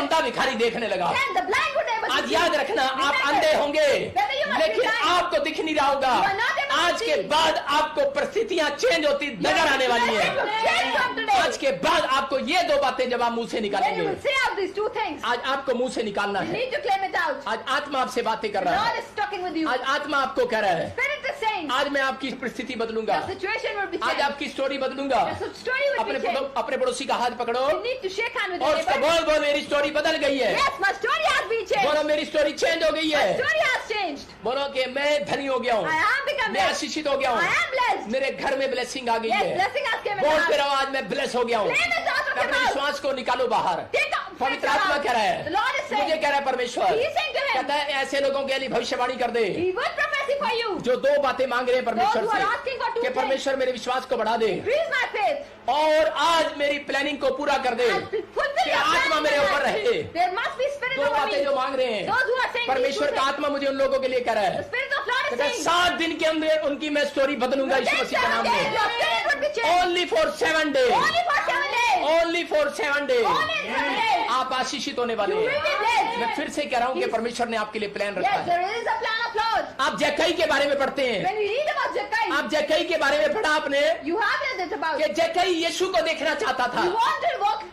अंधा भिखारी देखने लगा। Then the blind would able to आज see. याद रखना, आप Remember, अंधे होंगे whether you must be लेकिन blind, आपको दिख नहीं रहा होगा। you are not able to आज के see. बाद आपको परिस्थितियां चेंज होती नजर आने वाली Your situation will change from है। today. आज के बाद आपको ये दो बातें जब आप मुंह से Then you निकालेंगे, will say out these two things. आज आपको मुंह से निकालना You है। need to claim it out. आज आत्मा आपसे बातें कर The रहा Lord है। is talking with you. आज आत्मा आपको कह रहा है, Spirit is saying, आज मैं आपकी परिस्थिति बदलूंगा, your situation will be आज changed. आपकी स्टोरी बदलूंगा। Your story will be changed. अपने पड़ोसी का हाथ पकड़ो You need to shake hand with your और उसका neighbor. बोल बोल मेरी स्टोरी बदल गई है। Yes, my story has been changed. बोलो मेरी स्टोरी चेंज हो गई My है। story has changed. बोलो कि मैं धनी हो गया हूँ, I am become मैं blessed. आशीषित हो गया I हूँ, am blessed. मेरे घर में ब्लेसिंग आ गई Yes, है। blessing has come in बोल my फिर house. आज मैं ब्लेस हो गया हूँ। Claim it out of your अपने mouth. विश्वास को निकालो बाहर। Take out. पवित्र आत्मा कह रहा The है, Lord is मुझे saying, कह रहा है परमेश्वर, He is saying to him, कहता है ऐसे लोगों के लिए भविष्यवाणी कर दे He will prophesy for you. जो दो बातें मांग रहे हैं परमेश्वर Those who are asking for two से, कि things. परमेश्वर मेरे विश्वास को बढ़ा दे Increase my faith. और आज मेरी प्लानिंग को पूरा कर दे। And fulfill कि your plan आत्मा in मेरे my ऊपर life. रहे। There must be spirit दो over बातें me. जो मांग रहे हैं, Those who are saying these two परमेश्वर का things. आत्मा मुझे उन लोगों के लिए कह रहा The है। Spirit of Lord is कहता है saying, 7 दिन के अंदर उनकी मैं स्टोरी बदलूंगा the यीशु next मसीह के 7 नाम days में। your spirit would be changed. Only for 7 days, Only for 7 days. Only for 7 days Only 7 days. आप आशीषित होने वाले You will be हैं। blessed. मैं फिर से कह रहा हूँ कि परमेश्वर ने आपके लिए प्लान रखा Yes, है। there is a plan of Lord. आप जक्कई के बारे में पढ़ते हैं, When we read about Jackai, आप जक्कई के बारे में पढ़ा आपने you have read it about. कि जक्कई यीशु को देखना चाहता था। You want to walk.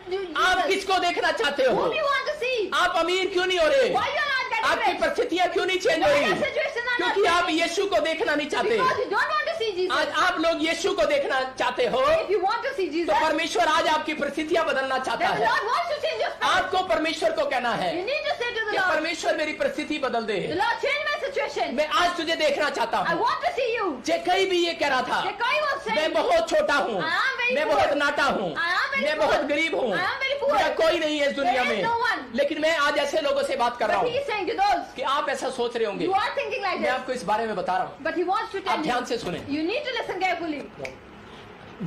आप किसको देखना चाहते हो? Whom you want to see? आप अमीर क्यों नहीं हो रहे? Why you are not getting आपकी rich? परिस्थितियां क्यों नहीं चेंज हो Why रही? your situation are not क्योंकि आप changing? यीशु को देखना नहीं चाहते। Because you don't want to see Jesus. आज आप लोग यीशु को देखना चाहते हो If you want to see Jesus, तो परमेश्वर आज आपकी परिस्थितियां बदलना चाहता then the है। Lord wants to change your spirit. आपको परमेश्वर को कहना है You need to say to the कि Lord, परमेश्वर मेरी परिस्थिति बदल दे। the Lord, change my situation. मैं आज तुझे देखना चाहता I हूँ। want to see you. जक्कई भी ये कह रहा था, Jackai was saying, मैं बहुत छोटा हूँ, I am very मैं poor. बहुत नाटा हूँ, I am very मैं poor. बहुत गरीब हूँ, I am very poor. मेरा कोई नहीं है इस दुनिया There is में। no one. लेकिन मैं आज ऐसे लोगों से बात कर रहा But he हूँ is saying to those, कि आप ऐसा सोच रहे होंगे। you are thinking like मैं this, आपको इस बारे में बता रहा हूँ, but he wants to आप tell ध्यान you. से सुने। You need to listen carefully.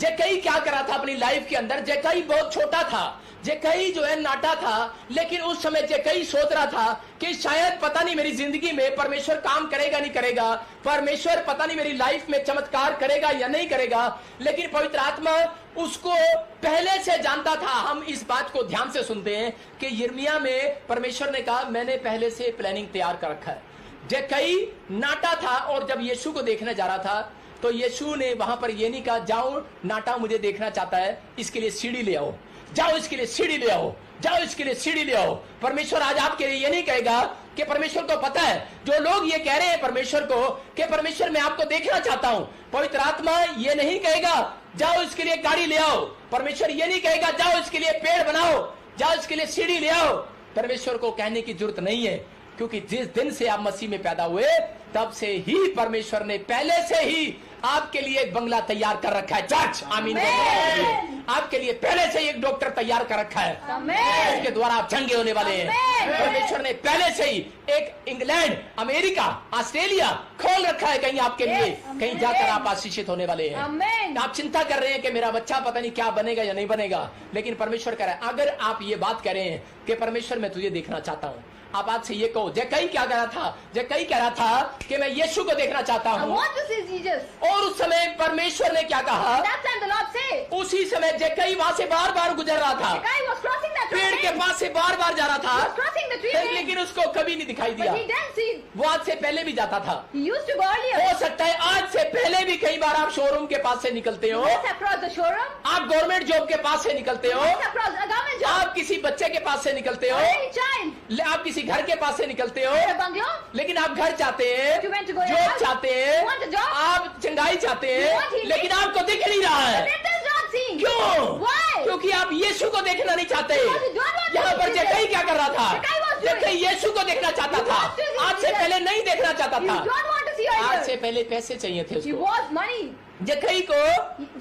जक्कई क्या करा था अपनी लाइफ के अंदर? जक्कई बहुत छोटा था, जक्कई जो है नाटा था, लेकिन उस समय जक्कई सोच रहा था कि शायद पता नहीं मेरी जिंदगी में परमेश्वर काम करेगा नहीं करेगा, परमेश्वर पता नहीं मेरी लाइफ में चमत्कार करेगा या नहीं करेगा। लेकिन पवित्र आत्मा उसको पहले से जानता था। हम इस बात को ध्यान से सुनते हैं कि यिर्मयाह में परमेश्वर ने कहा मैंने पहले से प्लानिंग तैयार कर रखा है। जक्कई नाटा था और जब यीशु को देखने जा रहा था तो यीशु ने वहां पर ये नहीं कहा जाओ नाटा मुझे देखना चाहता है, इसके लिए सीढ़ी ले आओ, जाओ इसके लिए सीढ़ी ले आओ, जाओ इसके लिए सीढ़ी ले आओ। परमेश्वर आज आपके लिए ये नहीं कहेगा कि परमेश्वर को पता है जो लोग ये कह रहे हैं परमेश्वर को कि परमेश्वर मैं आपको देखना चाहता हूं, पवित्र आत्मा ये नहीं कहेगा जाओ इसके लिए गाड़ी ले आओ। परमेश्वर ये नहीं कहेगा जाओ इसके लिए पेड़ बनाओ, जाओ इसके लिए सीढ़ी ले आओ। परमेश्वर को कहने की जरूरत नहीं है, क्योंकि जिस दिन से आप मसीह में पैदा हुए तब से ही परमेश्वर ने पहले से ही आपके लिए एक बंगला तैयार कर रखा है। चर्च आमीन। आपके लिए पहले से ही एक डॉक्टर तैयार कर रखा है, उसके द्वारा आप चंगे होने वाले हैं। परमेश्वर ने पहले से ही एक इंग्लैंड, अमेरिका, ऑस्ट्रेलिया खोल रखा है कहीं आपके लिए, कहीं जाकर आप आशीषित होने वाले हैं। आप चिंता कर रहे हैं कि मेरा बच्चा पता नहीं क्या बनेगा या नहीं बनेगा, लेकिन परमेश्वर कह रहा है अगर आप ये बात कह रहे हैं कि परमेश्वर मैं तुझे देखना चाहता हूँ, आप आज से ये कहो। जक्कई क्या कह रहा था? जक्कई कह रहा था कि मैं यीशु को देखना चाहता I हूँ। want to see Jesus. और उस समय परमेश्वर ने क्या कहा? That time the Lord said, उसी समय जक्कई वहां से बार बार गुजर रहा था, Jackai was crossing that पेड़ के tree. पास से बार बार जा रहा He was था, crossing the tree, लेकिन उसको कभी नहीं दिखाई दिया। but he didn't see. वो आज से पहले भी जाता था। He used to go earlier. हो सकता है आज से पहले भी कई बार आप शोरूम के पास से निकलते हो, Let's across the showroom. आप गवर्नमेंट जॉब के पास से निकलते हो, Let's across a government job. आप किसी बच्चे के पास से निकलते हो, Or any child. आप किसी घर के पास से निकलते हो, Or a bungalow. लेकिन आप घर चाहते हैं, You want to go job out? चाहते You want a हैं, job? आप चंगाई चाहते You हैं, want healing? लेकिन आपको दिख नहीं रहा But है। it is not seen. क्यों? Why? क्योंकि आप यीशु को देखना नहीं चाहते। Because you don't want to यहाँ पर see जक्कई Jesus. क्या कर रहा था? Jackai was doing. जक्कई यीशु को देखना चाहता You था, want to see आज से Jesus. पहले नहीं देखना चाहता You था। don't want to see आज earlier. से पहले पैसे चाहिए थे He उसको। was money. जक्कई को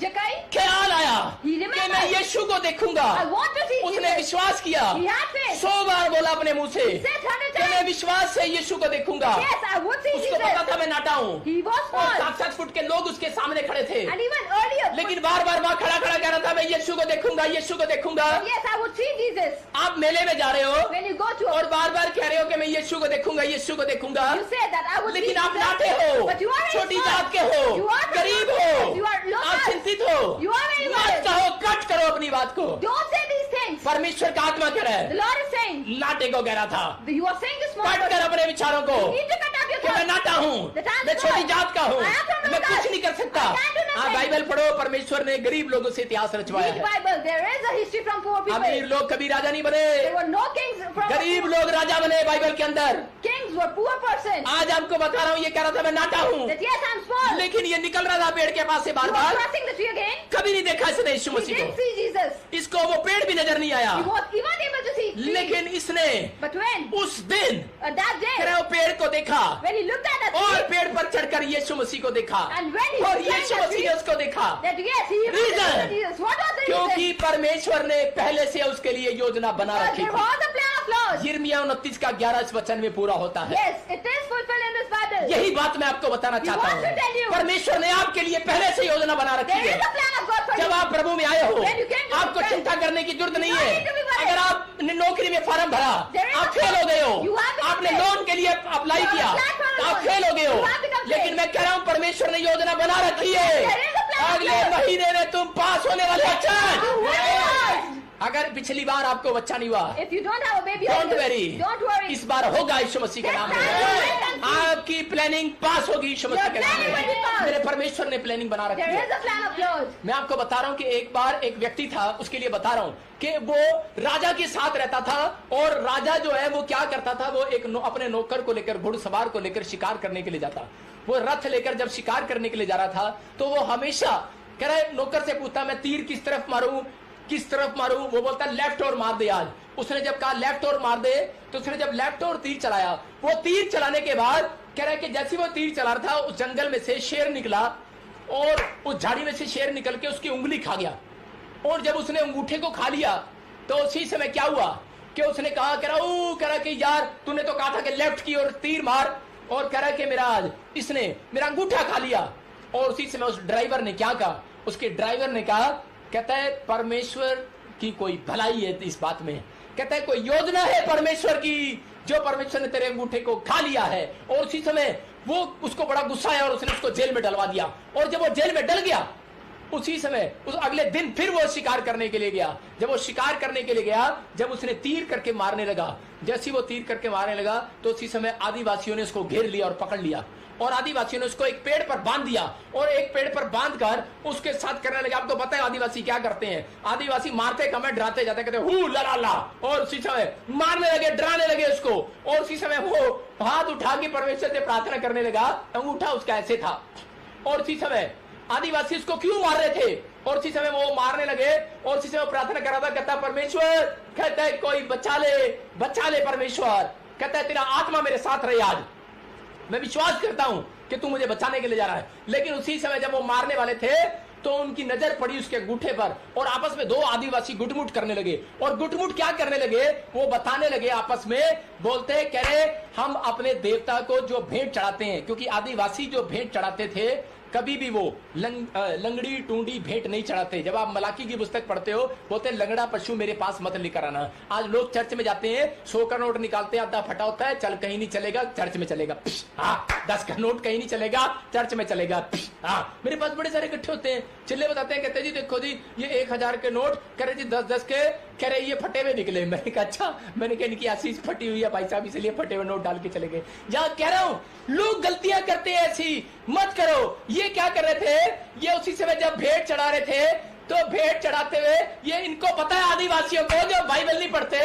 Jackai, ख्याल आया He कि remembered. मैं यीशु को देखूंगा। I want to see उसने Jesus. विश्वास किया, He had faith. 100 बार बोला अपने मुंह से He said 100 कि मैं times. विश्वास से यीशु को देखूंगा। Yes, I would see उसको पता Jesus. था मैं नाटा हूँ, He was और small. 7-7 फुट के लोग उसके सामने खड़े थे, And even earlier. लेकिन बार बार वहां खड़ा खड़ा कह रहा था मैं यीशु को देखूंगा, यीशु को देखूंगा। Yes, I would see Jesus. आप मेले में जा रहे हो When you go to और बार बार कह रहे हो कि मैं यीशु को देखूंगा, यीशु को देखूंगा, you say that I would see लेकिन आप Jesus. नाटे हो, But you are very छोटी small. जात के हो, You are very गरीब small. हो, You are low आप class. चिंतित हो, You are very मत worried. कहो, कट करो अपनी बात को। Don't say these things. परमेश्वर का आत्मा कह रहा The है Lord is saying, नाटे को कह रहा था, You are saying this cut morning. कर अपने विचारों को You need to cut off your कि मैं thoughts. नाटा हूँ, The time मैं is छोटी gone. जात का हूँ, I am from मैं Lokas. कुछ नहीं कर सकता। I can't do nothing. हाँ, बाइबल पढ़ो, परमेश्वर ने गरीब लोगों से इतिहास रचवाया Read है। Bible. There is a history from poor people. अमीर लोग कभी राजा नहीं बने, There were no kings from गरीब लोग राजा बने बाइबल के अंदर। kings were poor person. आज आपको बता रहा हूँ, ये कह रहा था मैं नाटा हूँ, That yes, I'm small. लेकिन ये निकल रहा था पेड़ के पास से बार You are bar. crossing the tree again. कभी नहीं देखा इसने यीशु He मसीह didn't को, see Jesus. इसको वो पेड़ भी नजर नहीं आया। He wasn't able to see trees. लेकिन इसने But when उस दिन that कह रहे day, वो पेड़ को देखा when he looked at that और tree, पेड़ पर चढ़कर यीशु मसीह को देखा and when he और climbed Yeshu that Masih tree, ने उसको देखा, that yes, he Reason. looked at Jesus. What was the क्योंकि reason? परमेश्वर ने पहले से उसके लिए योजना बना Because रखी there थी। was a plan of laws. यिर्मयाह 29 का 11 इस वचन में पूरा होता है। Yes, it is fulfilled in this Bible. यही बात मैं आपको बताना चाहता want to tell हूँ, you. परमेश्वर ने आपके लिए पहले से योजना बना रखी There is है। a plan of God for जब you. आप प्रभु में आए हो, When you came to आपको the चिंता करने की जरूरत नहीं You है। don't need to be worried. अगर आपने नौकरी में फॉर्म भरा, There is आप a फेल हो गए हो, You have become आपने fail. लोन के लिए अप्लाई You have किया, applied for a तो आप loan. फेल हो गए हो। You have become fail. लेकिन मैं कह रहा हूँ परमेश्वर ने योजना बना रखी है, There is a plan of अगले God. महीने में तुम पास होने वाले You बच्चा। will pass. अगर पिछली बार आपको बच्चा नहीं हुआ, If you don't have a baby, don't very, don't worry. इस बार होगा यीशु मसीह के नाम This time you will में। आपकी प्लानिंग पास होगी यीशु मसीह Your के नाम planning will be में। passed. मेरे परमेश्वर ने प्लानिंग बना रखी There है। is a plan of laws. मैं आपको बता रहा हूँ कि एक बार एक व्यक्ति था, उसके लिए बता रहा हूँ कि वो राजा के साथ रहता था और राजा जो है वो क्या करता था, वो एक अपने नौकर को लेकर, घुड़सवार को लेकर शिकार करने के लिए जाता। वो रथ लेकर जब शिकार करने के लिए जा रहा था तो वो हमेशा कह रहा है, नौकर से पूछता मैं तीर किस तरफ मारूं, किस तरफ मारूं। वो बोलता लेफ्ट और मार दे आज। उसने जब कहा लेफ्ट और मार दे, तो उसने जब लेफ्ट और तीर चलाया, वो तीर चलाने के बाद कह रहा है कि जैसे वो तीर चला रहा था, उस जंगल में से शेर निकला और उस झाड़ी में से शेर निकल के उसकी उंगली खा गया। और जब उसने अंगूठे को खा लिया तो उसी समय क्या हुआ कि उसने कहा, कह रहा कि यार तूने तो कहा था कि लेफ्ट की ओर तीर मार, और कह रहा कि मेरा आज इसने मेरा अंगूठा खा लिया। और उसी समय उस ड्राइवर ने क्या कहा, उसके ड्राइवर ने कहा, कहता है परमेश्वर की कोई भलाई है इस बात में, कहता है कोई योजना है परमेश्वर की, जो परमेश्वर ने तेरे अंगूठे को खा लिया है। और उसी समय वो उसको बड़ा गुस्सा आया और उसने उसको जेल में डलवा दिया। और जब वो जेल में डल गया, उसी समय उस अगले दिन फिर वो शिकार करने के लिए गया। जब वो शिकार करने के लिए गया, जब उसने तीर करके मारने लगा, जैसे वो तीर करके मारने लगा तो उसी समय आदिवासियों ने उसको घेर लिया और पकड़ लिया। और आदिवासियों ने उसको एक पेड़ पर बांध दिया और एक पेड़ पर बांधकर उसके साथ करने लगे। आपको पता है आदिवासी क्या करते हैं, आदिवासी मारते कम है, डराते जाते, कहते हु ला ला, और उसी समय मारने लगे, डराने लगे उसको। और उसी समय वो हाथ उठा के परमेश्वर से प्रार्थना करने लगा, अंगूठा उसका ऐसे था। और उसी समय आदिवासी उसको क्यों मार रहे थे, और उसी समय वो मारने लगे और उसी समय प्रार्थना कर रहा था, कहता परमेश्वर, कहता है कोई बचा ले परमेश्वर, कहता है तेरा आत्मा मेरे साथ रहे आज, मैं विश्वास करता हूं कि तू मुझे बचाने के लिए जा रहा है। लेकिन उसी समय जब वो मारने वाले थे तो उनकी नजर पड़ी उसके अंगूठे पर और आपस में दो आदिवासी गुटमुट करने लगे। और गुटमुट क्या करने लगे, वो बताने लगे आपस में, बोलते कह रहे हम अपने देवता को जो भेंट चढ़ाते हैं, क्योंकि आदिवासी जो भेंट चढ़ाते थे कभी भी वो लंगड़ी टूंडी भेंट नहीं चढ़ाते। जब आप मलाकी की पुस्तक पढ़ते हो, बोलते लंगड़ा पशु मेरे पास मत लेकर आना। आज लोग चर्च में जाते हैं, 100 का नोट निकालते हैं, आधा फटा होता है, चल कहीं नहीं चलेगा, चर्च में चलेगा। हाँ, 10 का नोट कहीं नहीं चलेगा, चर्च में चलेगा। हाँ, मेरे पास बड़े सारे इकट्ठे होते हैं, चिल्ले बताते हैं, कहते जी देखो जी ये 1000 के नोट, कह रहे जी 10-10 के, कह रहे ये फटे हुए निकले। मैंने कहा अच्छा, मैंने कहा इनकी आशीष फटी हुई है भाई साहब, इसलिए फटे हुए नोट डाल के चले गए। जहां कह रहा हूं लोग गलतियां करते हैं, ऐसी मत करो। ये क्या कर रहे थे, ये उसी समय जब भेंट चढ़ा रहे थे, तो भेंट चढ़ाते हुए ये इनको पता है, आदिवासियों को जो बाइबल नहीं पढ़ते,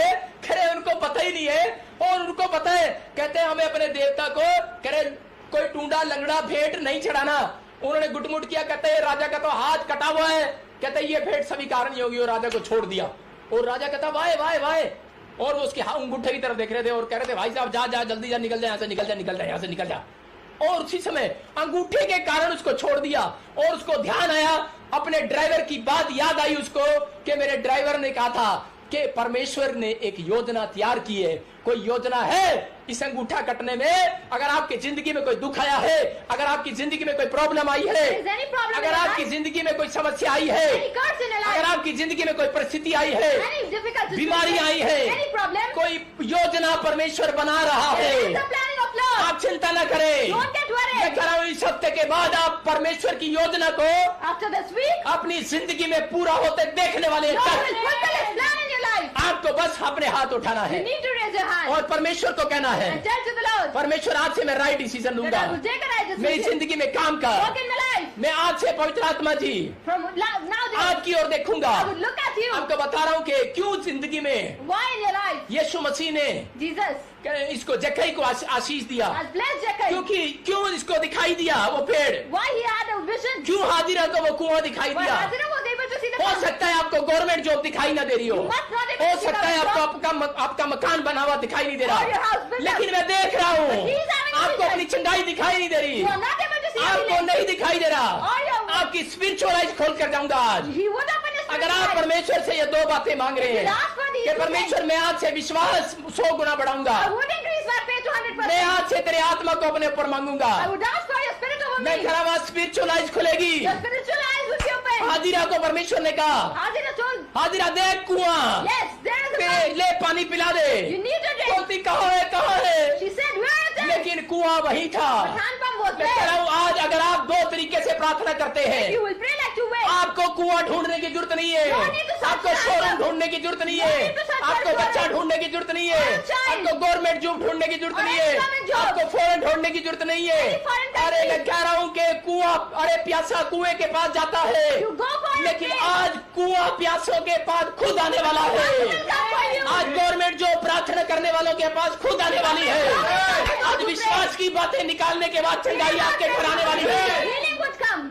खरे उनको पता ही नहीं है। और उनको पता है, कहते हैं हमें अपने देवता को करे कोई टूंडा लंगड़ा भेंट नहीं चढ़ाना। उन्होंने गुटमुट किया, कहते हैं राजा का तो हाथ कटा हुआ है, कहते ये भेंट सभी कारण नहीं होगी, और राजा को छोड़ दिया। और राजा कहता वाह वाह वाह, और वो उसके अंगूठे की तरफ देख रहे थे और कह रहे थे भाई साहब जा जा जल्दी जा, निकल जा यहाँ से, निकल जा यहाँ से निकल जा। और उसी समय अंगूठे के कारण उसको छोड़ दिया। और उसको ध्यान आया, अपने ड्राइवर की बात याद आई उसको कि मेरे ड्राइवर ने कहा था कि परमेश्वर ने एक योजना तैयार की है, कोई योजना है इस अंगूठा कटने में। अगर आपकी जिंदगी में कोई दुख आया है, अगर आपकी जिंदगी में कोई प्रॉब्लम आई है, अगर आपकी जिंदगी में कोई समस्या आई है, अगर आपकी जिंदगी में कोई परिस्थिति आई है, बीमारी आई है, कोई योजना परमेश्वर बना रहा है, Lord. आप चिंता न करें। Don't get मैं worried. कह रहा हूँ इस हफ्ते के बाद आप परमेश्वर की योजना को After this week, अपनी जिंदगी में पूरा होते देखने वाले हैं। God will fulfill His plan in your life. आपको बस अपने हाथ उठाना You है need to raise your hand और परमेश्वर को कहना है, and tell to the Lord परमेश्वर आज से मैं राइट डिसीजन that लूंगा। I will take a right मेरी decision. जिंदगी में काम कर। Walk in my life. मैं आज से पवित्र आत्मा जी From now on, आपकी ओर देखूंगा। I would look at you. आपको बता रहा हूँ कि क्यों जिंदगी में Why in your life? यीशु मसीह ने Jesus इसको जक्कई को आशीष दिया, has blessed Jacob. क्यों इसको दिखाई दिया वो पेड़, Why he had a vision. क्यों हाजिरा को वो कुआं दिखाई Why दिया। Hazira was able to see the हो fountain. सकता है आपको गवर्नमेंट जॉब दिखाई ना दे रही हो, You must not able हो to see सकता है the आपको आपका मकान बना हुआ दिखाई नहीं दे Or your house रहा, built लेकिन up. मैं देख रहा हूँ But he is having a आपको vision. अपनी चंगाई दिखाई नहीं दे रही, You are not able to see आपको anything. नहीं दिखाई दे रहा। Or your आपकी स्पिरिचुअल आइज खोल कर जाऊंगा आज। He would open his अगर आप eyes. परमेश्वर से ये दो बातें मांग रहे If you हैं ask for these कि two परमेश्वर मैं आज से विश्वास 100 गुना बढ़ाऊंगा, I would increase my faith to मैं 100%. आज से तेरे आत्मा को अपने ऊपर मांगूंगा, I would ask for your spirit over मैं me. कह रहा हूँ स्पिरिचुअल आइज खुलेगी। Your spiritual eyes will be open. हाजिरा को परमेश्वर ने कहा, Hazira told, हाजिरा देख कुआं, yes, there is a पे fountain. ले पानी पिला दे। You need to drink. बोलती कहाँ है, She said, where is it? लेकिन कुआं वही था। The hand pump was मैं कह रहा there. हूँ आज अगर आप दो तरीके से प्रार्थना करते हैं, You will pray like two ways. आपको कुआं ढूंढने की जरूरत नहीं है, No need to search आपको for शोरूम answer. ढूंढने की जरूरत नहीं No है, need to search for आपको answer. बच्चा ढूंढने की जरूरत नहीं है, Or a child. आपको गवर्नमेंट जॉब ढूंढने की जरूरत Or नहीं any है, government job. आपको फॉरेन ढूंढने की जरूरत नहीं है। Any foreign country. अरे मैं कह रहा हूँ कि कुआं, अरे प्यासा कुएं के पास जाता है, You go for it. लेकिन आज कुआं प्यासों के पास खुद आने वाला है। आज गवर्नमेंट जो प्रार्थना करने वालों के पास खुद आने वाली है। आज विश्वास की बातें निकालने के बाद चंगाई आपके घर आने वाली है। Healing would come.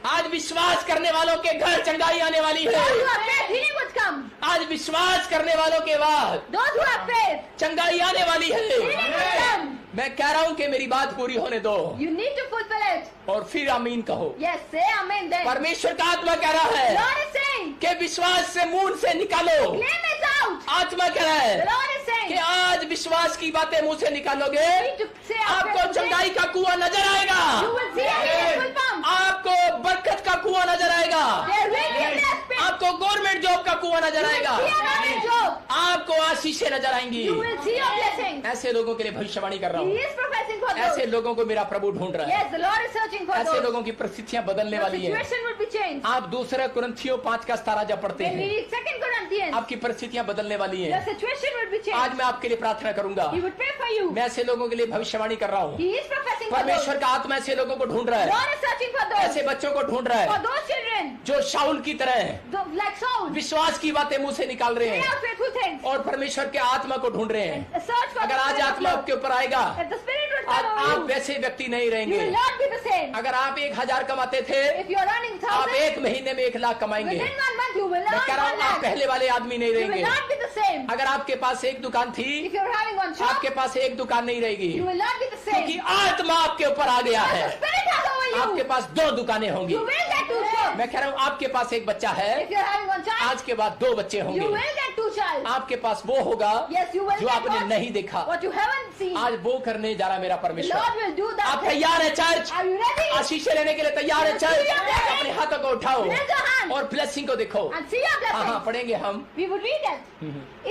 आज विश्वास करने वालों के घर चंगाई आने वाली है। Those who have faith, healing would come. आज विश्वास करने वालों के बाद Those who have faith, चंगाई आने वाली healing है। would come. मैं कह रहा हूँ कि मेरी बात पूरी होने दो You need to fulfill it. और फिर आमीन कहो। Yes, say amen then. परमेश्वर का आत्मा कह रहा है Lord is saying, कि विश्वास से मुंह से निकालो। claim it out. आत्मा कह रहा The है Lord is saying, कि आज विश्वास की बातें मुंह से निकालोगे, you need to say आपको after चंगाई का कुआं नजर आएगा, you will see a healing will come. आपको बरकत का कुआं नजर आएगा, There will be a blessing. आपको गवर्नमेंट जॉब का कुआं नजर You आएगा, will see a government job. आपको आशीषें नजर आएंगी। You will see your blessing. ऐसे लोगों के लिए भविष्यवाणी कर रहा He हूँ। is professing for ऐसे those. लोगों को मेरा प्रभु ढूंढ रहा है। Yes, the Lord is searching for ऐसे those. लोगों की परिस्थितियां बदलने Your वाली है। situation will be changed. आप दूसरा कुरिन्थियों 5 का 17 जब पढ़ते When we हैं, read 2 Corinthians, आपकी परिस्थितियां बदलने वाली your है। situation will be आज changed. मैं आपके लिए प्रार्थना करूंगा। He would pray for you. मैं ऐसे लोगों के लिए भविष्यवाणी कर रहा हूँ। He is professing for those. परमेश्वर का आत्मा ऐसे लोगों को ढूंढ रहा है, Lord is searching for those. ऐसे बच्चों को ढूंढ रहा For है those children, जो शाऊल की तरह हैं, like Saul, विश्वास की बातें मुंह से निकाल रहे they हैं are faithful things. और परमेश्वर के आत्मा को ढूंढ रहे हैं। Search for अगर the आज Spirit of आत्मा love. आपके ऊपर आएगा, If the Spirit will आज come आप on you, वैसे व्यक्ति नहीं you रहेंगे। will not be the same. अगर आप 1000 कमाते थे, If you are earning आप 1,000, एक महीने में 1 लाख कमाएंगे। within 1 month you will मैं earn कह रहा 1 हूँ आप lakh. पहले वाले आदमी नहीं You will रहेंगे। not be the same. अगर आपके पास एक दुकान थी, If you are having one shop, आपके पास एक दुकान नहीं रहेगी, you will not be the क्योंकि same. आत्मा आपके ऊपर आ गया Because है। the Spirit has over आपके you. पास 2 दुकानें होंगी। You will get 2 shops. मैं कह रहा हूँ आपके पास एक बच्चा है, If you are having 1 child, आज के बाद 2 बच्चे you होंगे। will get 2 child. आपके पास वो होगा Yes, you will जो get आपने what, नहीं देखा। what you haven't seen. आज वो करने जा रहा मेरा The परमेश्वर। Lord will do that. आप thing. तैयार है चर्च? Are you ready? आशीष लेने के लिए तैयार है चर्च? अपने हाथों को उठाओ Raise your hand. और ब्लेसिंग को देखो। And see your हाँ blessing. पढ़ेंगे हम। We would read it.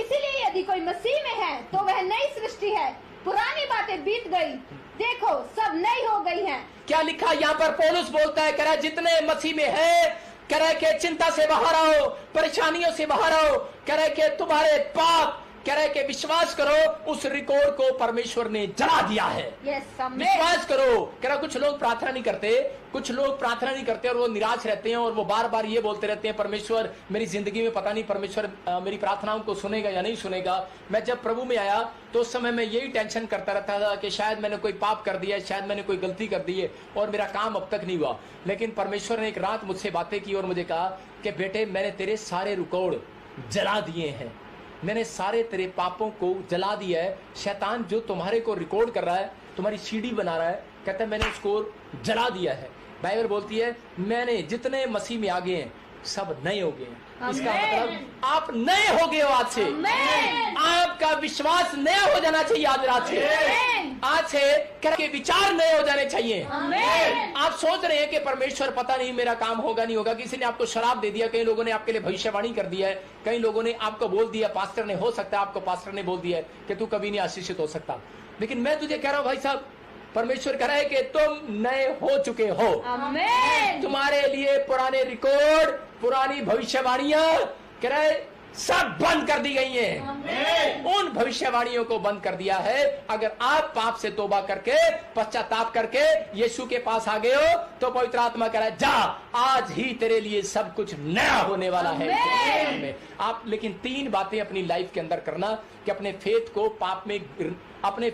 इसीलिए यदि कोई मसीह में है तो वह नई सृष्टि है, पुरानी बातें बीत गई, देखो सब नई हो गई हैं. क्या लिखा यहाँ पर? पौलुस बोलता है, कह रहा है जितने मसीह में है, कह रहा है कि चिंता से बाहर आओ, परेशानियों से बाहर आओ, कह रहा है कि तुम्हारे पाप, कह रहा है कि विश्वास करो उस रिकॉर्ड को परमेश्वर ने जला दिया है। Yes, amen. विश्वास करो। कह रहा कुछ लोग प्रार्थना नहीं करते, कुछ लोग प्रार्थना नहीं करते और वो निराश रहते हैं और वो बार बार ये बोलते रहते हैं परमेश्वर मेरी जिंदगी में पता नहीं परमेश्वर मेरी प्रार्थनाओं को सुनेगा या नहीं सुनेगा। मैं जब प्रभु में आया तो उस समय मैं यही टेंशन करता रहता था कि शायद मैंने कोई पाप कर दिया है, शायद मैंने कोई गलती कर दी है और मेरा काम अब तक नहीं हुआ। लेकिन परमेश्वर ने एक रात मुझसे बातें की और मुझे कहा कि बेटे मैंने तेरे सारे रिकॉर्ड जला दिए हैं, मैंने सारे तेरे पापों को जला दिया है। शैतान जो तुम्हारे को रिकॉर्ड कर रहा है, तुम्हारी सीडी बना रहा है, कहता है मैंने उसको जला दिया है। बाइबल बोलती है मैंने जितने मसीह में आ गए हैं सब नए हो गए हैं। इसका मतलब आप नए हो गए हो आज से। Amen. आपका विश्वास नया हो जाना चाहिए आज रात से। Amen. आज से के विचार नए हो जाने चाहिए। Amen. आप सोच रहे हैं कि परमेश्वर पता नहीं मेरा काम होगा नहीं होगा, किसी ने आपको शराब दे दिया, कई लोगों ने आपके लिए भविष्यवाणी कर दिया है, कई लोगों ने आपको बोल दिया, पास्टर ने, हो सकता है आपको पास्टर ने बोल दिया है कि तू कभी नहीं आशीषित हो सकता। लेकिन मैं तुझे कह रहा हूं भाई साहब परमेश्वर कह रहा है कि तुम नए हो चुके हो। Amen. तुम्हारे लिए पुराने रिकॉर्ड, पुरानी भविष्यवाणियां कह रहा है सब बंद कर दी गई हैं। उन भविष्यवाणियों को बंद कर दिया है। अगर आप पाप से तौबा करके, पश्चाताप करके यीशु के पास आ गए हो तो पवित्र आत्मा कह रहा है जा, आज ही तेरे लिए सब कुछ नया होने वाला है। आप लेकिन 3 बातें अपनी लाइफ के अंदर करना कि अपने फेथ को पाप में, अपने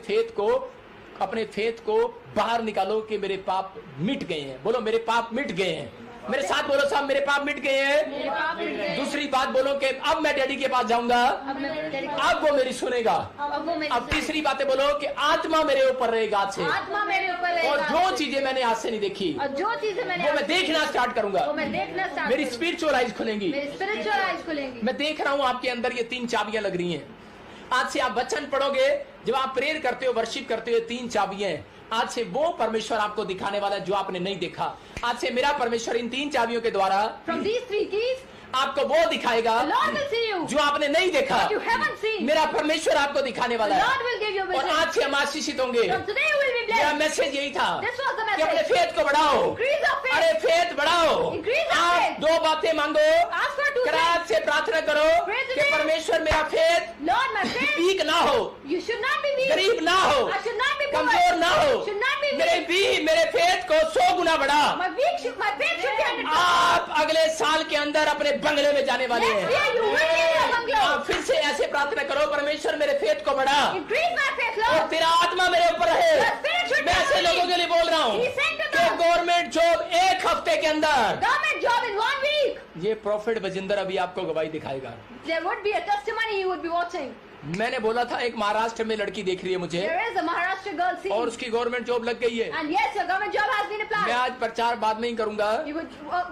फेथ को बाहर निकालो कि मेरे पाप मिट गए हैं। बोलो मेरे पाप मिट गए हैं। मेरे साथ बोलो साहब मेरे पाप मिट गए हैं। दूसरी बात बोलो कि अब मैं डैडी के पास जाऊंगा, अब वो मेरी सुनेगा। अब तीसरी बातें बोलो कि आत्मा मेरे ऊपर रहेगा आज से, आत्मा मेरे ऊपर रहेगा। और जो चीजें मैंने आज से नहीं देखी और जो चीजें मैंने वो मैं देखना स्टार्ट करूंगा। वो मैं देखना स्टार्ट मेरी स्पिरिचुअल आइज खुलेंगी। मेरी स्पिरिचुअल आइज खुलेंगी। मैं देख रहा हूं आपके अंदर ये 3 चाबियां लग रही हैं। आज से आप वचन पढ़ोगे, जब आप प्रेयर करते हो, वर्शिप करते हो, 3 चाबियां हैं। आज से वो परमेश्वर आपको दिखाने वाला है जो आपने नहीं देखा। आज से मेरा परमेश्वर इन 3 चाबियों के द्वारा From these 3 keys, आपको वो दिखाएगा the Lord will see you. जो आपने नहीं देखा। What you haven't seen. मेरा परमेश्वर आपको दिखाने वाला The है Lord will give you और vision. आज से हम आशीषित होंगे। From today you will be मेरा blessed. मैसेज यही था This was the कि अपने message. फेथ को बढ़ाओ। Increase your faith. अरे फेथ बढ़ाओ। Increase your आप faith. 2 बातें मांगो। Ask for 2 things. आज से प्रार्थना करो Pray कि today. परमेश्वर मेरा faith Lord, my faith, weak ना हो, you should not be weak. गरीब ना हो, I should not be poor. कमजोर ना हो। Should not be मेरे weak. फेथ को 100 गुना बढ़ा। My faith should be 100. आप अगले साल के अंदर अपने बंगले में जाने वाले Next हैं। year you will be in your bungalow. आप फिर से ऐसे प्रार्थना करो, परमेश्वर मेरे फेथ को बढ़ा Increase my faith, और Lord. तेरा आत्मा मेरे ऊपर रहे। Your spirit should मैं be ऐसे on me. लोगों के लिए बोल रहा हूँ He sent to कि them. गवर्नमेंट जॉब 1 हफ्ते के अंदर। Government job in 1 week. ये प्रॉफिट बजिंदर अभी आपको गवाही दिखाएगा। There would be a testimony you would be watching. मैंने बोला था एक महाराष्ट्र में लड़की देख रही है मुझे There is a Maharashtra girl scene. और उसकी गवर्नमेंट जॉब लग गई है। And yes, your government job has been मैं applied. आज प्रचार बाद में ही करूंगा, You would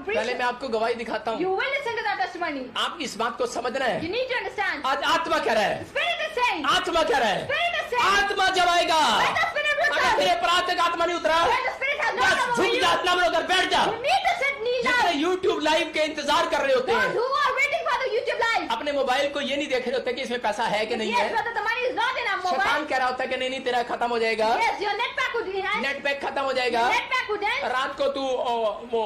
preach. पहले मैं आपको गवाही दिखाता You हूँ। will listen to that testimony. आप इस बात को समझना You है। need to understand. आज आत्मा कह रहा है, Spirit is saying. आत्मा कह रहा है, Spirit is saying. आत्मा जब आएगा, When the Spirit अगर returns. तेरे प्राण तक आत्मा नहीं उतरा, When the Spirit has not बस come over झुक you. जा, अपना मुंह कर बैठ जा। You need to sit kneel जितने down. YouTube लाइव के इंतजार कर रहे होते Those हैं, who are waiting for the YouTube live. अपने मोबाइल को ये नहीं देख रहे होते कि इसमें पैसा है कि नहीं Yes, है। brother, the money is not in our mobile. शैतान कह रहा होता है कि नहीं तेरा खत्म हो जाएगा, Yes, your net pack would end. Net pack खत्म हो जाएगा, Net pack would end. रात को तू वो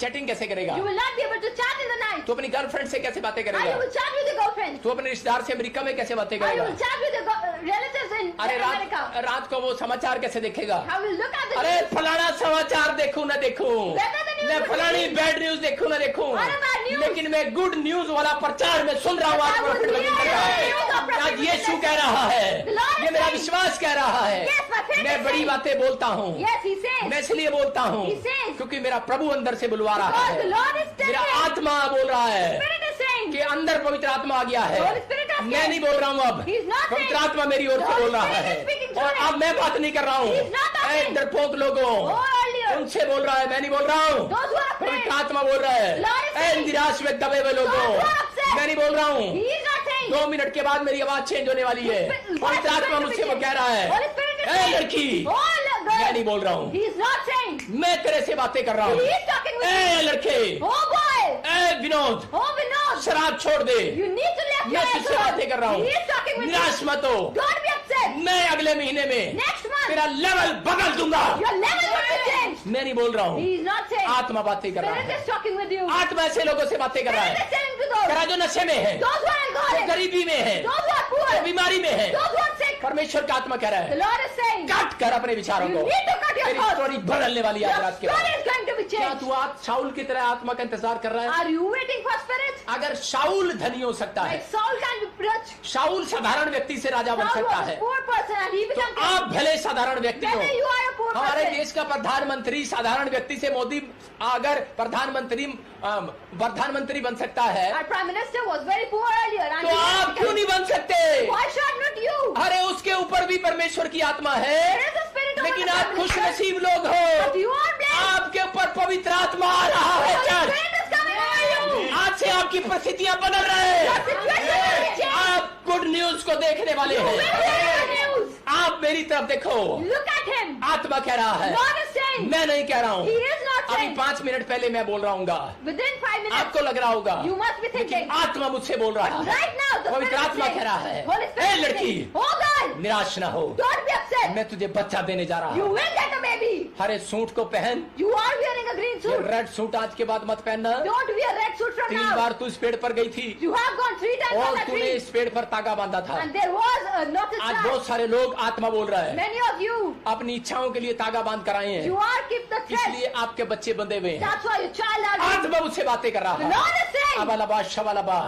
चैटिंग कैसे करेगा, You will not be able to chat in the night. तू अपनी गर्लफ्रेंड से कैसे बातें How you करेगा, will chat with your girlfriend. तू अपने रिश्तेदार से अमेरिका में कैसे बातें How you करेगा, will chat with your relatives in अरे America. रात को वो समाचार कैसे देखेगा, How will look at the अरे फलाना समाचार देखूं ना देखूं, Better than you मैं would फलानी see. बैड न्यूज देखूं ना देखूं, What about news? लेकिन मैं गुड न्यूज वाला प्रचार में सुन रहा हूँ आज I would profit hear Bajinder the news of का। Prophet आज यीशु Bajindar. कह रहा है, The Lord is ये मेरा saying. विश्वास कह रहा है, Yes, my faith मैं is बड़ी saying. बातें बोलता हूँ। Yes, he says. मैं इसलिए बोलता हूँ He says. क्योंकि मेरा प्रभु अंदर से बुलवा रहा Because the है, Lord is मेरा telling. आत्मा बोल रहा है Spirit is saying. कि अंदर पवित्र आत्मा आ गया है। Holy Spirit has मैं came. नहीं बोल रहा हूँ अब, He is not पवित्र saying. आत्मा मेरी ओर The से Holy बोल रहा Spirit है is speaking through और him. अब मैं बात नहीं कर रहा हूँ। He is not talking. ऐ डरपोक लोगों, Oh, earlier. उनसे बोल रहा है, मैं नहीं बोल रहा हूँ। Those who are afraid. पवित्र आत्मा बोल रहा है, Lord is ऐ saying. निराश में दबे हुए लोगों, Those who are upset. मैं नहीं बोल रहा हूँ। He is not saying. 2 minute के बाद मेरी आवाज चेंज होने वाली है। पवित्र आत्मा मुझसे वो कह रहा है, Holy Spirit is I saying. लड़की, Oh, मैं girl. नहीं बोल रहा हूँ, He is not saying. मैं तेरे से बातें कर रहा हूँ। He is talking with I you. लड़के, Oh, boy. ऐ विनोद, Oh, Vinod. शराब छोड़ दे, You need to let मैं your तुझसे बातें कर रहा हूँ। He is talking with निराश you. मत हो, Don't be upset. मैं अगले महीने में Next month, तेरा लेवल बदल दूंगा। your level will be changed. मैं नहीं बोल रहा हूँ, He is not saying. आत्मा बातें कर रहा Spirit है। is talking with you. आत्मा ऐसे लोगों से बातें कर रहा Spirit है, is telling to कह रहा those. है जो नशे में है, Those who are जो alcoholics. गरीबी में है, Those who are जो poor. बीमारी में है, Those who are sick. परमेश्वर का आत्मा कह रहा The है, Lord is saying. काट कर अपने विचारों You को, need to cut your तेरी thoughts. स्टोरी बदलने वाली है आज Your रात के story बाद। is going to be क्या changed. तू आज शाऊल की तरह आत्मा का इंतजार कर रहा है? Are you waiting for Spirit? अगर शाऊल धनी हो सकता है, Like Saul can be rich. शाऊल साधारण व्यक्ति से राजा बन Saul सकता was a है, poor person and he तो became king. आप भले साधारण व्यक्ति हो। Whether you are a poor हमारे person. देश का प्रधानमंत्री साधारण व्यक्ति से मोदी अगर प्रधानमंत्री बन सकता है, Our prime minister was very poor earlier. And तो he आप became- क्यों नहीं बन सकते? Why should not you? अरे उसके ऊपर भी परमेश्वर की आत्मा There है, is a spirit over लेकिन the आप prime खुश minister. नसीब लोग But हो, you are blessed. आपके ऊपर पवित्र आत्मा आ रहा The है। Holy church, Spirit is coming over you. आज से आपकी परिस्थितियां बदल रहे Your हैं। situation will be changed. आप गुड न्यूज को देखने वाले You will हैं। hear the news. आप मेरी तरफ देखो, Look at him. आत्मा कह रहा है, God is saying. मैं नहीं कह रहा हूँ। He is not अभी saying. 5 मिनट पहले मैं बोल रहा हूँ, Within 5 minutes. आपको लग रहा होगा, You must be लेकिन thinking. आत्मा मुझसे बोल रहा है, Right now, the पवित्र Spirit is आत्मा saying. कह रहा है, Holy ए Spirit is लड़की, saying. Oh God. निराश ना हो, Don't be upset. it. मैं तुझे बच्चा देने जा रहा You हूँ। will get a baby. Hare suit को पहन, You are wearing a green ये suit. रेड सूट आज के बाद मत पहनना। Don't wear red suit from 3 now. बार तू इस पेड़ पर गई थी You have gone 3 times on और that तूने tree. इस पेड़ पर तागा बांधा था। And there was a notice आज that बहुत सारे लोग आत्मा बोल रहा है, many of you, अपनी इच्छाओं के लिए तागा बांध कर आए हैं, you are keep the thread. इसलिए आपके बच्चे बंधे हुए हैं। That's why your child are. आत्मा उससे बातें कर रहा The है। Lord is saying. अबालबा शबालबा,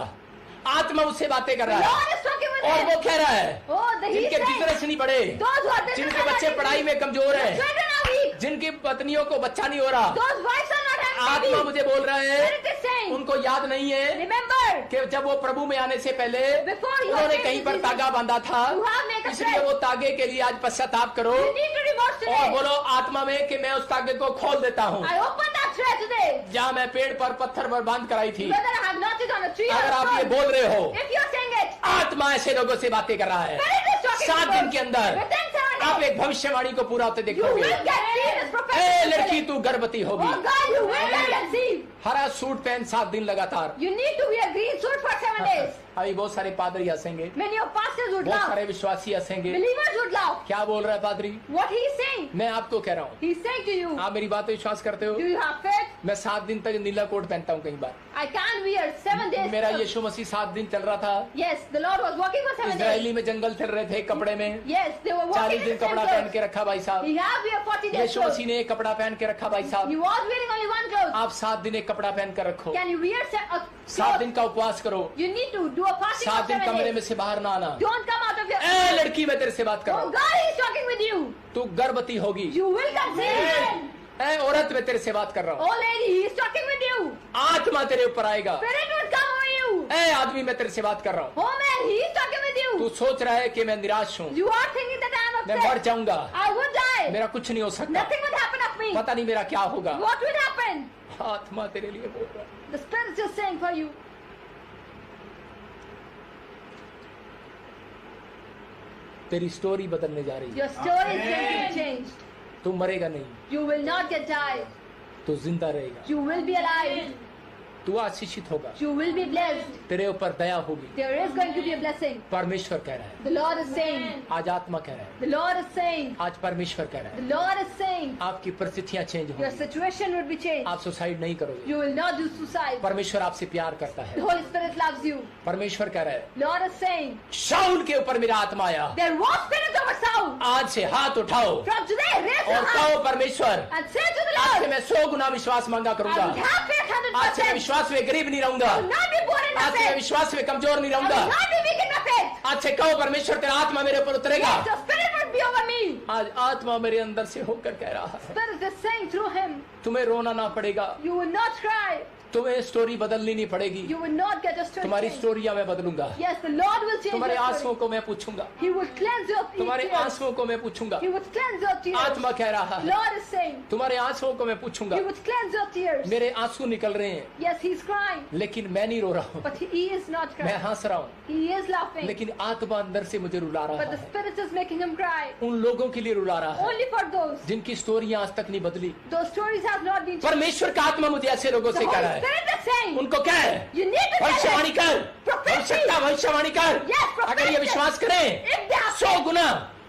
आत्मा उससे बातें कर The रहा है Lord is talking with और him. वो कह रहा है Oh, the he जिनके says. बिजनेस नहीं बढ़े, Those who are जिनके बच्चे पढ़ाई में कमजोर The है, children are weak. जिनकी पत्नियों को बच्चा नहीं हो रहा, Those wives are not having आत्मा babies. मुझे बोल रहा है Spirit is saying. उनको याद नहीं है Remember. कि जब वो प्रभु में आने से पहले Before you उन्होंने are कहीं पर Jesus, तागा बांधा था, you have made a इसलिए thread. वो तागे के लिए आज पश्चाताप करो You need to remorse और today. बोलो आत्मा में कि मैं उस तागे को खोल देता हूँ I open that thread today. जहाँ मैं पेड़ पर पत्थर पर बांध कराई थी। Whether I have knotted on a tree or अगर a आप ये stone. बोल रहे हो, If you are saying it. आत्मा ऐसे लोगों से बातें कर रहा है। Spirit is talking 7 दिन के अंदर Within 7 आप days. एक भविष्यवाणी को पूरा होते You देखोगे। will get seen as A prophetic. लड़की तू गर्भवती होगी। Oh God, you will get conceived. हरा सूट पहन 7 दिन लगातार। You need to wear green suit for 7 days. अभी बहुत सारे पादरी हंसेंगे, Many of pastors would बहुत laugh. सारे विश्वासी हंसेंगे। Believers would laugh. क्या बोल रहा है पादरी? What he is saying. मैं आपको कह रहा हूँ, He's saying to you. आप मेरी बात पे विश्वास करते हो? Do you have faith? मैं 7 दिन तक नीला कोट पहनता हूँ। कई बार I can't wear 7 days. मेरा यीशु मसीह 7 दिन चल रहा था। Yes, the Lord was walking for 7 days. Israeli में जंगल चल रहे थे कपड़े में। Yes, they were 40 walking in दिन the same कपड़ा पहन clothes. के रखा भाई साहब। He have wear 40 days Yeshu clothes. मसीह ने एक कपड़ा पहन के रखा भाई साहब। He was wearing only one clothes. आप 7 दिन एक कपड़ा पहन कर रखो। Can you wear a 7 cloth? दिन का उपवास करो। You need to do a fasting 7 of दिन 7 कमरे days. में से बाहर ना आना। Don't come out of your. ए लड़की मैं तेरे से बात कर रहा Oh हूँ, God, He's talking with you. तू गर्भवती होगी। You will conceive. ए औरत मैं तेरे से बात कर रहा हूँ, Oh lady, He is talking with you. आत्मा तेरे ऊपर आएगा। Spirit will come over you. ए आदमी मैं तेरे से बात कर रहा हूँ, Oh man, He is talking with तू you. सोच रहा है कि मैं निराश हूँ, You are thinking that I am मैं मर upset. जाऊंगा, I would die. मेरा कुछ नहीं हो सकता, Nothing would happen of me. पता नहीं मेरा क्या होगा। What will happen? आत्मा तेरे लिए बोल रहा है। The Spirit is just saying for you. तेरी स्टोरी बदलने जा रही है। Your story is going to be changed. तू मरेगा नहीं, You will not get died. तू जिंदा रहेगा, You will be alive. तू आशीषित होगा, You will be blessed. तेरे ऊपर दया होगी। There is going to be a blessing. परमेश्वर कह रहा है, The Lord is saying. आज आत्मा कह रहा है, The Lord is saying. आज परमेश्वर कह रहा The है, Lord is saying. आपकी परिस्थितियां चेंज Your होंगी, situation would be changed. आप सुसाइड नहीं करोगे। You will not do suicide. परमेश्वर आपसे प्यार करता The है। Holy Spirit loves you. परमेश्वर कह रहा है, Lord is saying. शाऊल के ऊपर मेरा आत्मा आया, There was spirit over Saul. आज से हाथ उठाओ From today, raise और your कहो hand परमेश्वर, and say to the आज से Lord, मैं 100 गुना विश्वास मांगा I करूंगा। will have faith आज से मैं 100%. विश्वास में गरीब नहीं रहूंगा, I will not be poor in my आज से मैं faith. विश्वास में कमजोर नहीं I will रहूंगा। not be weak in my faith. आज से कहो परमेश्वर तेरा आत्मा मेरे ऊपर उतरेगा। Yes, the Spirit would be over me. आज आत्मा मेरे अंदर से होकर कह रहा है, Spirit is saying through him, तुम्हें रोना ना पड़ेगा, you will not cry. तुम्हें स्टोरी बदलनी नहीं पड़ेगी, You will not get a story तुम्हारी changed. स्टोरियां मैं बदलूंगा। Yes, the Lord will change तुम्हारे your आंसुओं story. को मैं पूछूंगा, He will cleanse your तुम्हारे tears. आंसुओं को मैं पूछूंगा। He would cleanse your tears. आत्मा कह रहा है, Lord is saying, तुम्हारे आंसुओं को मैं पूछूंगा। He would cleanse your tears. मेरे आंसू निकल रहे हैं, Yes, He's crying, लेकिन मैं नहीं रो रहा हूँ, but He is not मैं crying. हंस रहा हूँ, He is laughing, लेकिन आत्मा अंदर से मुझे रुला रहा but the है। Spirit is making him cry. उन लोगों के लिए रुला रहा है Only for those. जिनकी स्टोरियां आज तक नहीं बदली। Those stories have not been changed. परमेश्वर का आत्मा मुझे ऐसे लोगों The से कह रहा Holy है, Spirit is saying, उनको क्या है, you need to tell भविष्यवाणी it. कर, Prophecy. भविष्यता भविष्यवाणी कर। Yes, prophecy. अगर ये विश्वास करें If they have 100 गुना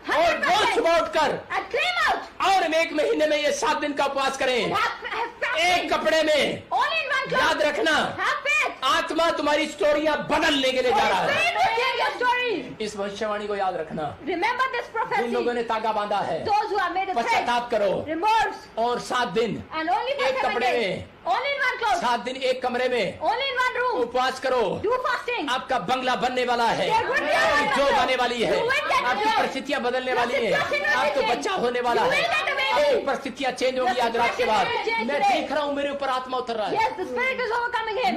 और 100% बोल सुबह उठकर and claim out, और 1 महीने में ये 7 दिन का उपवास करें, and have एक fasting, कपड़े में, only in one याद cloth, रखना have faith. आत्मा तुम्हारी स्टोरियां बदलने के लिए जा Holy रहा है। Spirit will change your story. इस भविष्यवाणी को याद रखना। Remember this जिन लोगों prophecy. ने तागा बांधा है, Those who have made a threat, पश्चाताप करो remorse, और 7 दिन and only for एक 7 कपड़े days, में, only in one cloth, 7 दिन एक कमरे में only in one room, उपवास करो। do fasting. आपका बंगला बनने वाला है, There will be a आपकी miracle. जॉब आने वाली है, You will get a आपकी job. परिस्थितियां बदलने वाली है, Your situation will आपको change. बच्चा होने वाला You है, will get a baby. आपकी परिस्थितियां चेंज होंगी Your आज रात के बाद। situation will change मैं today. देख रहा हूँ मेरे ऊपर आत्मा उतर रहा है, Yes, the Spirit is overcoming him.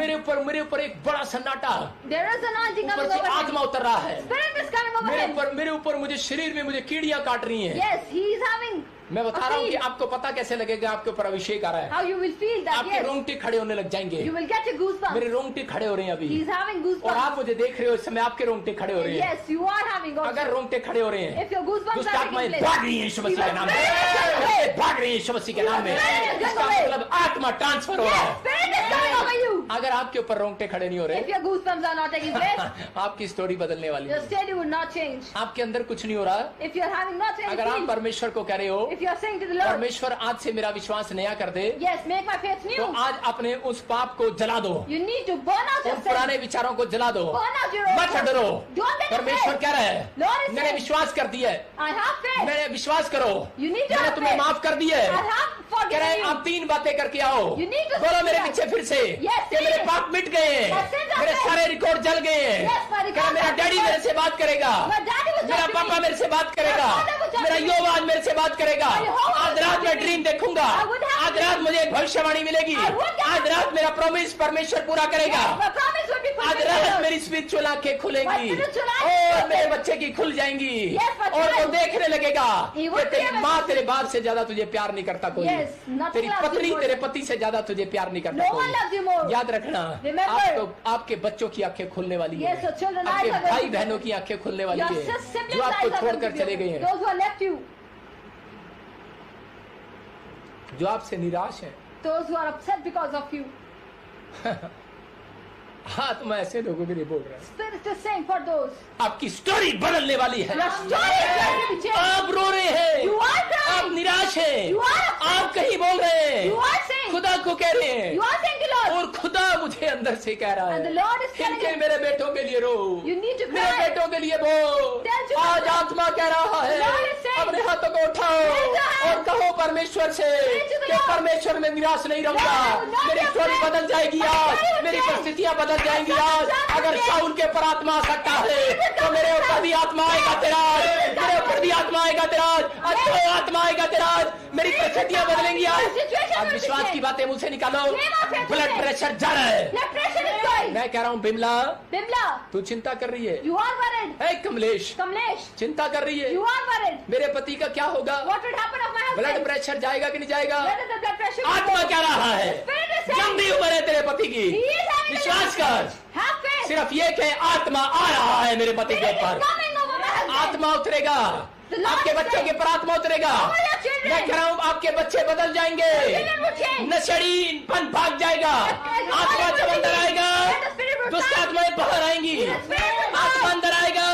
मेरे ऊपर एक बड़ा सन्नाटा, There is anointing ऊपर coming से over him. आत्मा उतर रहा है, Spirit is coming over him. मेरे ऊपर मुझे शरीर में मुझे कीड़ियां काट रही हैं। Yes, he is having मैं बता a रहा हूँ कि feel. आपको पता कैसे लगेगा आपके ऊपर अभिषेक आ रहा है, How you will feel that, आपके yes. रोंगटे खड़े होने लग जाएंगे। You will get a goosebumps. मेरे रोंगटे खड़े हो रहे हैं He अभी, is having और goosebumps. आप मुझे देख रहे हो इस समय, आपके रोंगटे खड़े हो रहे हैं। Yes, you are having also. अगर रोंगटे खड़े हो रहे हैं, If your goosebumps दुष्ट are आत्माएं taking भाग place, रही हैं यीशु मसीह के नाम में, Spirit is भाग रही हैं यीशु मसीह के नाम में। Spirit is इसका going away. मतलब आत्मा ट्रांसफर हो रहा Yes, है, Spirit is coming over you. अगर आपके ऊपर रोंगटे खड़े नहीं हो If रहे, your goosebumps are not taking place, आपकी स्टोरी बदलने वाली your है। story will not change. आपके अंदर कुछ नहीं हो रहा। If you're having not any अगर आप peace, परमेश्वर को कह रहे हो, if you're saying to the Lord, परमेश्वर आज से मेरा विश्वास नया कर दे, yes, make my faith तो new, आज अपने उस पाप को जला दो, you need to burn out उन your sin. पुराने विचारों को जला दो, Burn out your old मत sin. डरो। Don't get परमेश्वर afraid. कह रहा है, Lord is मैंने saying, विश्वास कर दिया है, I have faith. मैंने विश्वास करो, You need to मैंने have तुम्हें faith. माफ कर दिया I है। have कह रहे forgiven हैं you. आप 3 बातें करके आओ, You need to बोलो say मेरे that. पीछे फिर से Yes, कि मेरे yes. पाप मिट गए हैं, My sins are मेरे paid. सारे रिकॉर्ड जल गए हैं। Yes, my records कह रहे, मेरा are डैडी paid. मेरे से बात करेगा, My daddy will मेरा talk to पापा me. मेरे से बात करेगा, My father will talk मेरा to me. योवा आज मेरे से बात करेगा, My Jehovah आज will रात talk मैं to me. ड्रीम देखूंगा, I would have आज a रात dream. मुझे एक भविष्यवाणी मिलेगी, I would have आज रात मेरा प्रॉमिस परमेश्वर पूरा करेगा, Yes, my promise will be आज fulfilled. रात मेरी स्पिरिचुअल आंखें खुलेंगी My spiritual eyes और will मेरे open. बच्चे की खुल जाएंगी Yes, my और वो child. देखने लगेगा He कि would be तेरी able माँ to तेरे बाप से ज्यादा तुझे प्यार नहीं करता कोई, Yes, nothing तेरी loves you पत्नी more. तेरे पति से ज्यादा तुझे प्यार नहीं करता No one loves you more. कोई। याद रखना, Remember. आपके बच्चों की आंखें खुलने वाली Yes, है, your children आपके eyes are going भाई to be बहनों open. की आंखें खुलने वाली Your है siblings' जो आपको eyes are going छोड़कर to be चले गए open. हैं, Those who have left you, जो आपसे निराश है। those who are upset because of you. हाँ, तो मैं ऐसे लोगों के लिए बोल रहा हूँ, Spirit is saying for those. आपकी स्टोरी बदलने वाली है। Your story is going to be changed. आप रो रहे हैं, You are आप crying. निराश हैं, You are upset. आप कहीं बोल रहे हैं, You are saying. खुदा को कह रहे हैं, You are saying to Lord. और खुदा मुझे अंदर से कह रहा And the है, Lord is telling इनके you. मेरे बेटों के लिए रो, You need to मेरे cry. बेटों के लिए बोल। Tell to आज God. आत्मा कह रहा है, Lord is saying. अपने हाथों को उठाओ Raise your hand. और कहो परमेश्वर से to the कि Lord. परमेश्वर में निराश नहीं रहूंगा, Lord, I will not मेरी be स्टोरी afraid. बदल जाएगी My आज, story will मेरी change. परिस्थितियां बदल जाएंगी My आज। circumstances अगर will शाऊल के ऊपर आत्मा आ सकता है will तो come मेरे to ऊपर pass. भी आत्मा आएगा तेरा, मेरे ऊपर भी आत्मा आएगा तेरा, आज तो आत्मा आएगा तेरा, मेरी परिस्थितियां बदलेंगी आज। Situation अब will विश्वास change. की बातें मुझसे निकालो, Name of faith blood will pressure जा रहा है। Blood pressure is going. मैं कह रहा हूँ बिमला, Bimla, तू चिंता कर रही है, you are worried. A Kamlesh Kamlesh, चिंता कर रही है, you are worried. मेरे पति का क्या होगा, What would happen of my blood husband? Pressure जाएगा कि नहीं जाएगा। Whether the blood pressure will आत्मा go. कह रहा है, Spirit is saying. लंबी उम्र है तेरे पति की, He is having a विश्वास young कर, age. Have faith. सिर्फ ये कि आत्मा आ रहा है मेरे पति के Spirit is ऊपर, coming over my husband. आत्मा उतरेगा, The Lord आपके is बच्चों saying. के ऊपर आत्मा उतरेगा। Over your मैं children. कह रहा हूँ आपके बच्चे बदल जाएंगे, Children will change. नशेड़ीपन भाग जाएगा, आत्मा जब अंदर आएगा, दुष्ट आत्माएं बाहर आएंगी, आत्मा अंदर आएगा,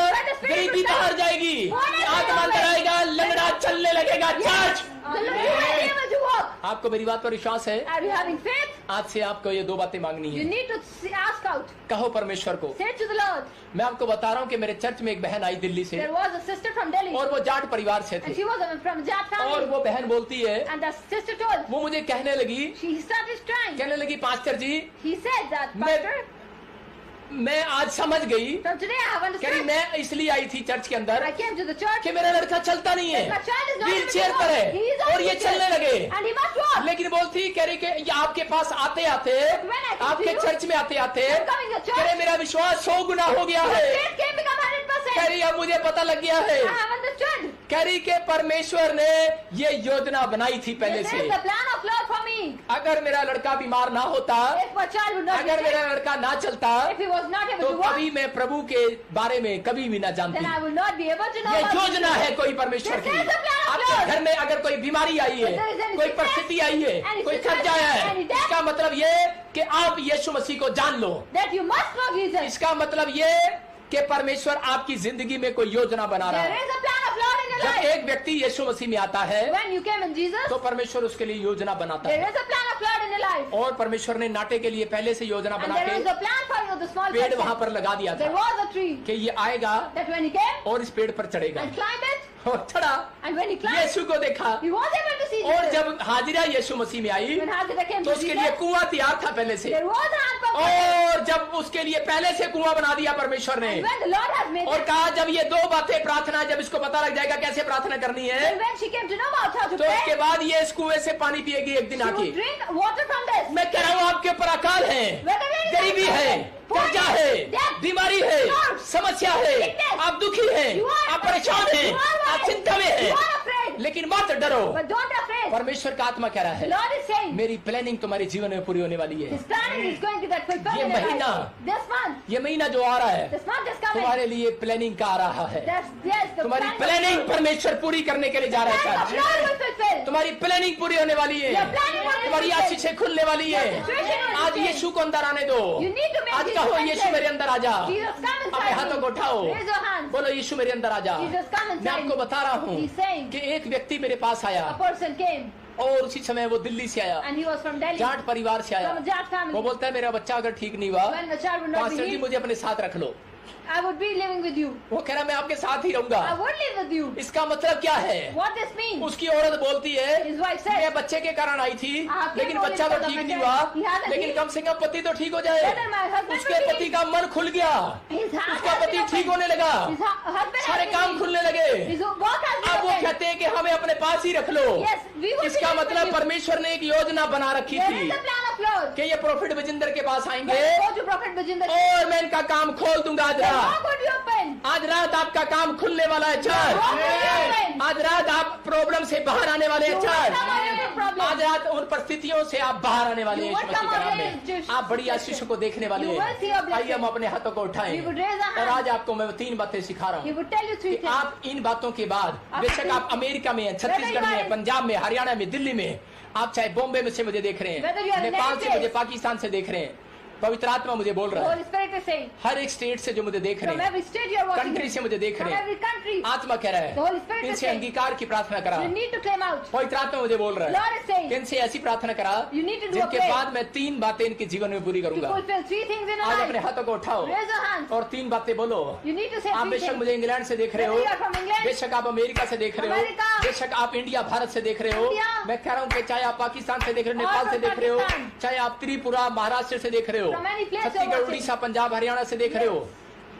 गरीबी बाहर जाएगी, आत्मा अंदर आएगा, लंगड़ा चलने लगेगा। Church, The Lord is able to walk. आपको मेरी बात पर विश्वास है? Are you having faith? आज से आपको ये 2 बातें मांगनी You है। need to ask out. कहो परमेश्वर को, Say to the Lord. मैं आपको बता रहा हूँ कि मेरे चर्च में एक बहन आई दिल्ली से There was a sister from Delhi. और वो जाट परिवार से And थी, she was from Jat और family. वो बहन बोलती है, And the sister told. वो मुझे कहने लगी, She started crying. कहने लगी pastor ji, He said that, मैं Pastor, मैं आज समझ गई, from today I have कह रही understood. मैं इसलिए आई थी चर्च के अंदर I came to the church. कि मेरा लड़का चलता नहीं है, My child is not wheel able chair to पर walk. He is है on और ये wheelchair. चलने लगे। And he must walk. लेकिन बोलती, कह रही कि ये आपके पास आते आते, when I come आपके to you, चर्च में आते आते, I'm coming to church. कह रही मेरा विश्वास 100 गुना हो गया My है। faith can become 100%. कह रही अब मुझे पता लग गया है, I have understood. कह रही कि परमेश्वर ने ये योजना बनाई थी पहले This से। is the plan of Lord for me. अगर मेरा लड़का बीमार ना होता, If my child would not be अगर मेरा sick, लड़का ना चलता, if he was not able तो to walk, कभी मैं प्रभु के बारे में कभी भी ना जानती। then I will not be able to know ये about योजना Jesus. है कोई परमेश्वर की। This is the plan of आपके Lord. घर में अगर कोई बीमारी आई है, If there is any कोई sickness, परिस्थिति आई है, any कोई sickness, कर्जा आया है, any death, इसका मतलब ये कि आप यीशु मसीह को जान लो। That you must know Jesus. इसका मतलब ये कि परमेश्वर आपकी जिंदगी में कोई योजना बना रहा There है। is a plan of Lord in your जब life. एक व्यक्ति यीशु मसीह में आता है When you came in Jesus, तो परमेश्वर उसके लिए योजना बनाता there है, is a plan of Lord in your life. और परमेश्वर ने नाटे के लिए पहले से योजना And बना there के is a plan for you, the small पेड़ वहां person. पर लगा दिया There था was a tree कि ये आएगा that when he came और इस पेड़ पर चढ़ेगा, and climbed it, और चढ़ा, and when he climbed, यीशु को देखा, he was able to see और Jesus. जब हाजिरा यीशु मसीह में आई When Hazira came तो to उसके लिए Jesus, कुआं तैयार था पहले से, there was a hand pump. और जब उसके लिए पहले से कुआं बना दिया परमेश्वर ने, And when the Lord has made और it, कहा जब ये 2 बातें प्रार्थना, जब इसको पता लग जाएगा कैसे प्रार्थना करनी है, and when she came to know about how to तो उसके pray, बाद ये इस कुएं से पानी पिएगी एक दिन she आके। would drink water from this. मैं कह रहा हूँ आपके ऊपर अकाल है, Whether there is गरीबी है, कर्जा है, debt, बीमारी है, divorce, समस्या है, sickness, आप दुखी हैं, you are आप परेशान afraid, हैं, you are आप worried, चिंता में you हैं, are afraid, लेकिन मत डरो। but don't afraid. परमेश्वर का आत्मा कह रहा The है, Lord is saying मेरी प्लानिंग तुम्हारे जीवन में पूरी होने वाली है। His planning is going to get fulfilled ये in your महीना, life. This month, ये महीना जो आ रहा है, this month is coming. तुम्हारे लिए प्लानिंग का आ रहा है। Yes, the तुम्हारी plan प्लानिंग परमेश्वर पूरी करने के लिए जा रहा of है। Lord will fulfill. तुम्हारी प्लानिंग पूरी होने वाली है, Your planning will be तुम्हारी fulfilled. आशीषें खुलने वाली है। Your situation will be आज changed. यीशु को अंदर आने दो। You need to make आज Jesus कहो enter. यीशु मेरे अंदर आ जा। Jesus, come inside अपने हाथों me. को उठाओ, Raise your hands. बोलो यीशु मेरे अंदर आ जा। Jesus, come मैं inside आपको me. बता रहा हूँ He's saying कि एक व्यक्ति मेरे पास आया a person came और उसी समय वो दिल्ली से आया, and he was from Delhi, Jat परिवार से आया। from a Jat वो family. बोलता है मेरा बच्चा अगर ठीक नहीं हुआ, When the child would not be pastor ji healed, मुझे अपने साथ रख लो। I would be living with you. वो कह रहा मैं आपके साथ ही रहूंगा। I would live with you. इसका मतलब क्या है? What this means? उसकी औरत बोलती है His wife मैं said, बच्चे के कारण आई थी, आपके लेकिन बोले बच्चा तो तो ठीक मैं नहीं हुआ, he hasn't लेकिन healed. कम से कम पति तो ठीक हो जाए। Better my husband उसके will be पति का मन खुल गया, His heart उसका has पति been ठीक opened. होने लगा, His husband सारे has काम been खुलने लगे। His work has been अब वो opened. कहते हैं कि हमें अपने पास ही रख लो। Yes, we will be इसका living मतलब with you. परमेश्वर ने एक योजना बना रखी There थी is a plan of Lord. कि ये प्रोफेट विजिंदर के पास आएंगे Go to Prophet Bajinder. और मैं इनका काम खोल दूंगा। आज The रात, door would be open. आज रात आपका काम खुलने वाला है। Church, The door would be open. आज रात आप प्रॉब्लम से बाहर आने वाले हैं। You will church, come out of your problem. आज रात उन परिस्थितियों से आप बाहर आने वाले हैं। You Yeshu will Masih come के out नाम of में this आप बड़ी आशीषों को देखने वाले You will see हैं। your blessing. आइए हम अपने हाथों को उठाएं We would raise our और hands. आज आपको मैं 3 बातें सिखा रहा He हूँ would tell you 3 कि things. आप इन बातों के बाद बेशक After आप अमेरिका में हैं, छत्तीसगढ़ में हैं, पंजाब में, हरियाणा में, दिल्ली में, आप चाहे बॉम्बे में से मुझे देख रहे Whether you हैं, are in नेपाल any से मुझे place. पाकिस्तान से देख रहे हैं, पवित्र आत्मा मुझे बोल The रहा है। Holy Spirit is saying, हर एक स्टेट से जो मुझे देख from रहे हैं, every state you are watching country it, से मुझे देख from रहे हैं, every country, आत्मा कह रहा The Holy है Spirit is इनसे saying, अंगीकार की प्रार्थना करा। you need to claim out. पवित्र आत्मा मुझे बोल रहा Lord है is saying, कि इनसे ऐसी प्रार्थना करा You need to do a जिनके prayer. बाद मैं 3 बातें इनके जीवन में पूरी to करूंगा। fulfill 3 things in आज your अपने life. हाथों को उठाओ Raise your hands. और 3 बातें बोलो। You need to say आप 3 बेशक things. मुझे इंग्लैंड से देख रहे हो, Whether you are from England, बेशक आप अमेरिका से देख रहे हो, America, बेशक आप इंडिया भारत से देख रहे हो, India, मैं कह रहा हूँ कि चाहे आप पाकिस्तान से देख रहे हो, और नेपाल से from देख रहे हो, पाकिस्तान, चाहे आप त्रिपुरा महाराष्ट्र से देख रहे हो, From any place you're Chhattisgarh watching. Orissa Punjab Haryana से देख रहे हो,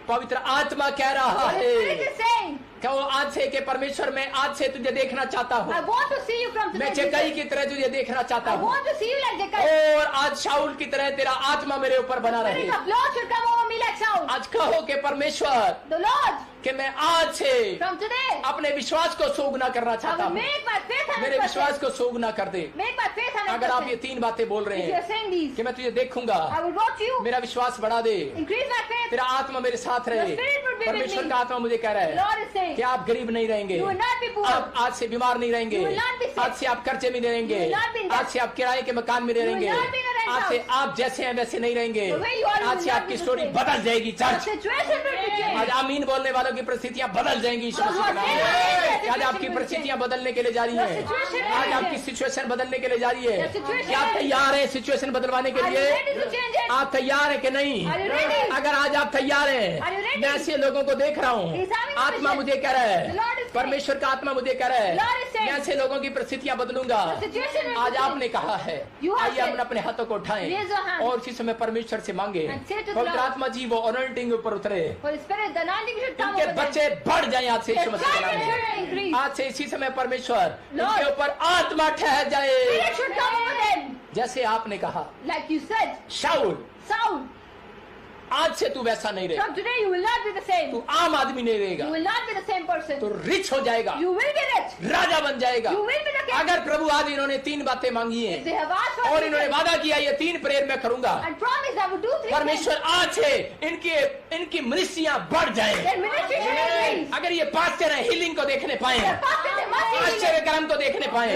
पवित्र आत्मा कह रहा The Spirit है is saying, क्या वो आज से कि परमेश्वर मैं आज से तुझे देखना चाहता I हूँ, want to see you from today. मैं जक्कई की तरह तुझे देखना चाहता I हूँ want to see you like Jackai. और आज शाऊल की तरह तेरा आत्मा मेरे ऊपर बना रहे। Spirit of Lord should come over me like Saul. आज कहो कि परमेश्वर The Lord, कि मैं आज से from today, अपने विश्वास को सोगना करना I चाहता will हूँ, make my faith मेरे 100%. विश्वास को सोगना कर दे। Make my faith 100%. अगर आप ये 3 बातें बोल रहे If you हैं are saying these, कि मैं तुझे देखूंगा, I will watch you, मेरा विश्वास बढ़ा दे, increase my faith. तेरा आत्मा मेरे साथ रहे। The Spirit would be with परमेश्वर me. का आत्मा मुझे कह रहा The है Lord is saying, कि आप गरीब नहीं रहेंगे, you will not be poor. आप आज से बीमार नहीं रहेंगे, You will not be sick. आज से आप कर्जे में नहीं रहेंगे, You will not be in debt. आज से आप किराए के मकान में नहीं You will रहेंगे, not be in a rent आज से house. आप जैसे हैं वैसे नहीं रहेंगे, The way you are, you आज will से not आपकी be the स्टोरी same. बदल जाएगी। The church, situation will be changed. आज आमीन बोलने वालों की परिस्थितियां बदल जाएंगी यीशु Those मसीह who के are नाम saying में। that आज आपकी will परिस्थितियां change. बदलने के लिए जा रही Your हैं, situation will आज आपकी change. सिचुएशन बदलने के लिए जा रही है। Your situation क्या आप will तैयार हैं सिचुएशन बदलवाने के Are you लिए? ready to change it? आप तैयार हैं कि नहीं? Are you ready? अगर आज आप तैयार Are you हैं, ready? मैं ऐसे लोगों को देख रहा हूँ, He's having a आत्मा vision. मुझे कह रहा The Lord है, is saying. परमेश्वर का आत्मा मुझे कह रहा The Lord है, is saying. मैं ऐसे लोगों की परिस्थितियां बदलूंगा। The situation will आज change. आपने कहा है, You have आइए हम said. अपने हाथों को उठाएं Raise your hand. और इसी समय परमेश्वर से मांगे, And say to the पवित्र Lord. आत्मा जी वो अनॉइंटिंग ऊपर उतरे, Holy Spirit, the anointing should come इनके over them. बच्चे बढ़ जाएं आज से Their यीशु मसीह के नाम children में। should increase. आज से इसी समय परमेश्वर Lord. इनके ऊपर आत्मा ठहर जाए, Spirit should come over them. जैसे आपने कहा Like you said, Saul Saul, आज से तू वैसा नहीं रहेगा, from today you will not be the same. तू आम आदमी नहीं रहेगा, You will not be the same person. तू रिच हो जाएगा, You will be rich. राजा बन जाएगा। You will be the king. अगर प्रभु आज इन्होंने 3 बातें मांगी If हैं they have asked for और three इन्होंने things वादा किया ये 3 प्रेयर मैं करूंगा, and promise I will do 3 things, परमेश्वर आज से इनकी मिनिस्ट्रियां बढ़ जाए। then ministry should increase. अगर ये पास्टर है हीलिंग को देखने पाए, The pastor, they must be healed. आश्चर्य कर्म को देखने पाए,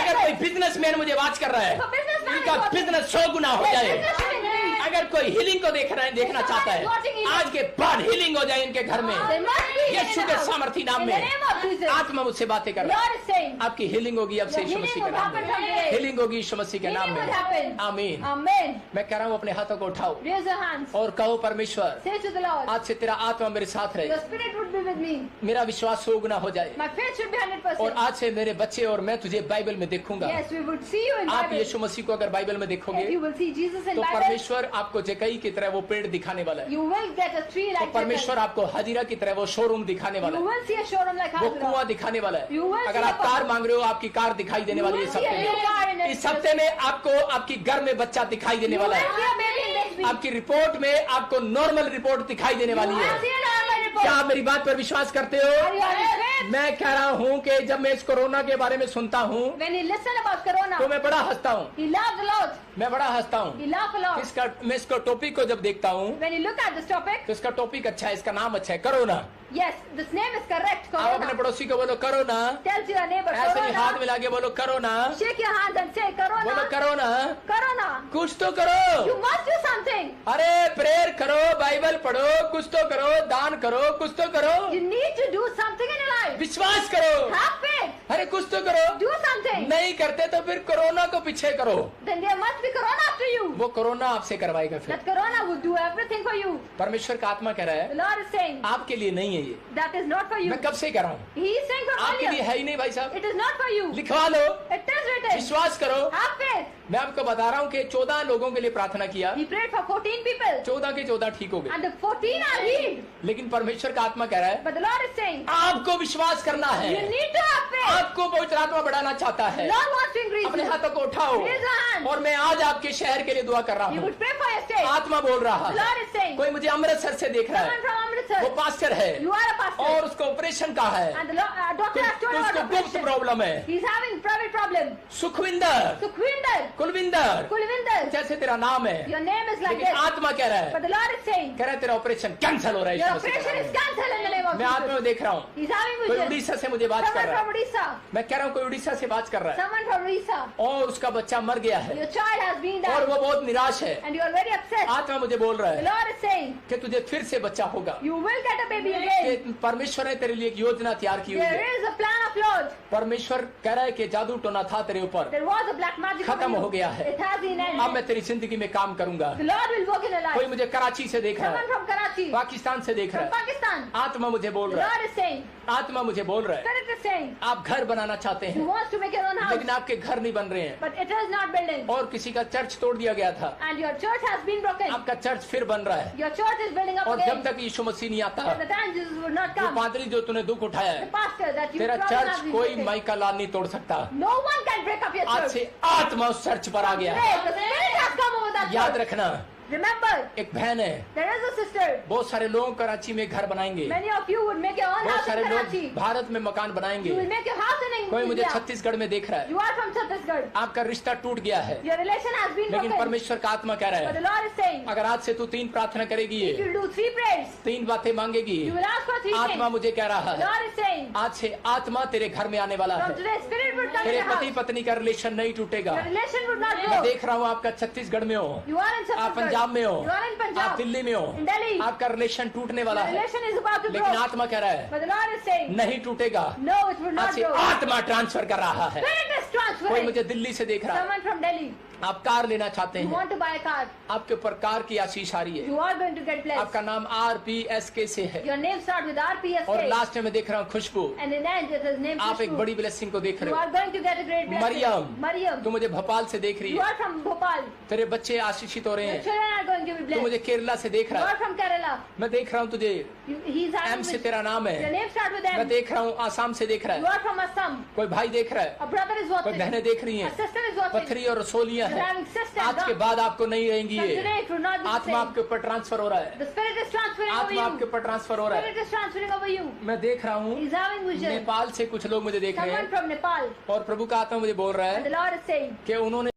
अगर कोई बिजनेसमैन मुझे वाच कर रहा है, If a businessman is इनका watching, बिजनेस 100 गुना हो their जाए। business should increase. अगर कोई हीलिंग को देखना चाहता है, आज के बाद हीलिंग हो जाए इनके घर में, There must be healing Yeshu in के the house. सामर्थी नाम In the में name of Jesus. आत्मा मुझसे बातें कर रहा है, Lord is saying, आपकी हीलिंग होगी अब से your यीशु healing मसीह के will नाम happen में, from today. हीलिंग होगी यीशु मसीह के नाम Healing will में। happen. आमीन। Amen. मैं कह रहा हूँ अपने हाथों को उठाओ Raise your hands. और कहो परमेश्वर Say to the Lord, आज से तेरा आत्मा मेरे साथ रहे, your spirit would be with me. मेरा विश्वास 100 गुना हो जाए My faith should be 100%. और आज से मेरे बच्चे और मैं तुझे बाइबल में देखूंगा। Yes, we would see you in आप Bible. यीशु मसीह को अगर बाइबल में देखोगे Yes, you will see Jesus in तो Bible. परमेश्वर आपको जक्कई की तरह वो पेड़ दिखाने वाला है, You will get a tree तो like परमेश्वर Jacob. आपको हजीरा की तरह वो शोरूम दिखाने वाला You है, will see a showroom like वो Hazra. कुआं दिखाने वाला You will है। अगर see आप a कार car. मांग रहे हो आपकी कार दिखाई देने You वाली है will इस see a हफ्ते new car in में। it. इस हफ्ते में आपको आपकी घर में बच्चा दिखाई देने You वाला will है। see a baby in this be. आपकी रिपोर्ट में आपको नॉर्मल रिपोर्ट दिखाई देने You वाली will है। see a normal report. क्या आप मेरी बात पर विश्वास करते हो? Are you on faith? मैं कह रहा हूँ कि जब मैं इस कोरोना के बारे में सुनता हूँ When he listened about corona, तो मैं बड़ा हंसता हूँ, he laughed a lot. मैं बड़ा हंसता हूँ। He laughed a lot. मैं इसका टॉपिक को जब देखता हूँ When you look at this topic, तो इसका टॉपिक अच्छा है, इसका नाम अच्छा है, corona. yes, this name is correct. आप अपने Corona. पड़ोसी को बोलो corona, Tell to your neighbor, ऐसे ही हाथ corona. मिला के बोलो corona, Shake your hand and say, बोलो corona. Corona, Corona. कुछ तो करो। You must do something. अरे प्रेयर करो, बाइबल पढ़ो, कुछ तो करो, दान करो, कुछ तो करो, You need to do something in your life. विश्वास करो, Have faith. अरे कुछ तो करो। Do something. नहीं करते तो फिर कोरोना को पीछे करो, Then there must be corona after you. वो कोरोना आपसे करवाएगा। फिर That corona would do everything for you. परमेश्वर का आत्मा कह रहा The है Lord is saying, आपके लिए नहीं है ये। that is not for you. मैं कब से कह रहा हूँ, He is saying for आपके लिए earlier. है ही नहीं भाई साहब। It is not for you. लिखवा लो, It is written. विश्वास करो। Have faith. मैं आपको बता रहा हूँ कि 14 लोगों के लिए प्रार्थना किया, He prayed for 14 people. 14 के 14 ठीक हो गए, And the 14 are healed. लेकिन परमेश्वर का आत्मा कह रहा है But the Lord is saying, आपको विश्वास करना है, you need to have faith. आपको पवित्र आत्मा बढ़ाना चाहता The है। Lord wants to increase अपने you. हाथों को उठाओ, Raise your hand. और मैं आज आपके शहर के लिए दुआ कर रहा You हूँ। would pray for your state. आत्मा बोल रहा The है, Lord is saying, कोई मुझे अमृतसर से देख रहा someone है, from Amritsar. वो पास्टर है You are a pastor. और उसको ऑपरेशन का है, And the doctor has told तो about उसको गुप्त operation. प्रॉब्लम है। He's having private problem. Sukhvinder, Sukhvinder, Kulwinder, Kulvinder, जैसे तेरा नाम है, your name is like लेकिन this. आत्मा कह रहा But है, the Lord is saying, कह रहा है तेरा ऑपरेशन कैंसिल हो रहा है your यीशु मसीह के operation नाम is में। cancelled in the name of मैं आत्मा Jesus. में देख रहा हूँ, He's having कोई vision. उड़ीसा से मुझे बात कर Someone रहा from है, Odisha. मैं कह रहा हूँ कोई उड़ीसा से बात कर रहा है, Someone from Odisha. और उसका बच्चा मर गया है Your child has been और died. वो बहुत निराश है। And you are very upset. आत्मा मुझे बोल रहा The है Lord is saying, कि तुझे फिर से बच्चा होगा, you will get a baby again. कि परमेश्वर ने तेरे लिए एक योजना तैयार की हुई There है। is a plan of Lord. परमेश्वर कह रहा है कि जादू टोना था तेरे ऊपर, There was a black magic खत्म over हो you. गया है। It has been अब ended. मैं तेरी जिंदगी में काम करूंगा। The Lord will work in your कोई life. मुझे कराची से देख रहा Someone है, from Karachi, पाकिस्तान से देख from रहा है, Pakistan. आत्मा मुझे बोल The रहा है, Lord is saying, आत्मा मुझे बोल रहा है Spirit is saying, आप घर बनाना चाहते He हैं, wants to make your own house, लेकिन आपके घर नहीं बन रहे हैं, but it is not building. और किसी का चर्च तोड़ दिया गया था, And your church has been broken. आपका चर्च फिर बन रहा है, Your church is building up और जब again. तक यीशु मसीह नहीं आता, At the time Jesus would not वो come. पादरी जो तूने दुख उठाया The है, pastor that you तेरा probably चर्च have been कोई broken. माइका लाल नहीं तोड़ सकता। No one can break up your आज church. से आत्मा उस चर्च पर आ गया है। Today, the Spirit has come over that याद church. रखना, Remember, एक बहन है, there is a sister. बहुत सारे लोग कराची में घर बनाएंगे, Many of you would make your own बहुत house in सारे Karachi. लोग भारत में मकान बनाएंगे। You will make your house in कोई मुझे India. छत्तीसगढ़ में देख रहा है, You are from Chhattisgarh. आपका रिश्ता टूट गया है, Your relation has been लेकिन broken. परमेश्वर का आत्मा कह रहा But the है Lord is saying, अगर आज से तू 3 प्रार्थना करेगी, if you do 3 prayers, 3 बातें मांगेगी, you will ask for 3 आत्मा things. मुझे कह रहा The है Lord is saying, आज से आत्मा तेरे घर में आने वाला from है, today, Spirit would come in तेरे your पति house. पत्नी का रिलेशन नहीं टूटेगा। Your relation would not मैं go. देख रहा हूँ आपका छत्तीसगढ़ में हो, You are in आप Chhattisgarh. पंजाब में हो, You are in आप Punjab. दिल्ली में हो, In Delhi. आपका रिलेशन टूटने वाला Your है, relation is about to लेकिन grow. आत्मा कह रहा है But the Lord is saying, नहीं टूटेगा। no, it would आज not से grow. आत्मा ट्रांसफर कर रहा है। Spirit is कोई transferring. मुझे दिल्ली से देख रहा है, Someone from Delhi, आप कार लेना चाहते you हैं, want to buy a car. आपके ऊपर कार की आशीष आ रही है, You are going to get blessed. आपका नाम RPSK से है, Your name starts with RPSK. और लास्ट में मैं देख रहा हूँ खुशबू, And in the end, it is named आप एक Khushbu. बड़ी ब्लेसिंग को देख You रहे are going to get a great हो। blessing. मरियम, तू मुझे भोपाल से देख रही You है, are from Bhopal. तेरे बच्चे आशीषित हो रहे Your हैं, children are going to be तू blessed. मुझे केरला से देख You रहा are है, from Kerala. मैं देख रहा हूँ तुझे He's M having से with- तेरा नाम Your है, name starts with मैं M. देख रहा हूँ आसाम से देख रहा You है, are from Assam. कोई भाई देख रहा है, A brother is कोई watching. बहनें देख रही A हैं, sister is watching. पथरी और रसोलियां You're हैं। having sister. आज के बाद आपको नहीं रहेंगी From ये, today, it will not be the आत्मा same. आपके ऊपर ट्रांसफर हो रहा है, The Spirit is transferring over आत्मा आपके you. ऊपर ट्रांसफर हो रहा है। Spirit is transferring over you. मैं देख रहा हूँ He's having vision. नेपाल से कुछ लोग मुझे देख रहे Someone हैं, from Nepal. और प्रभु का आत्मा मुझे बोल रहा And the है Lord is saying, कि उन्होंने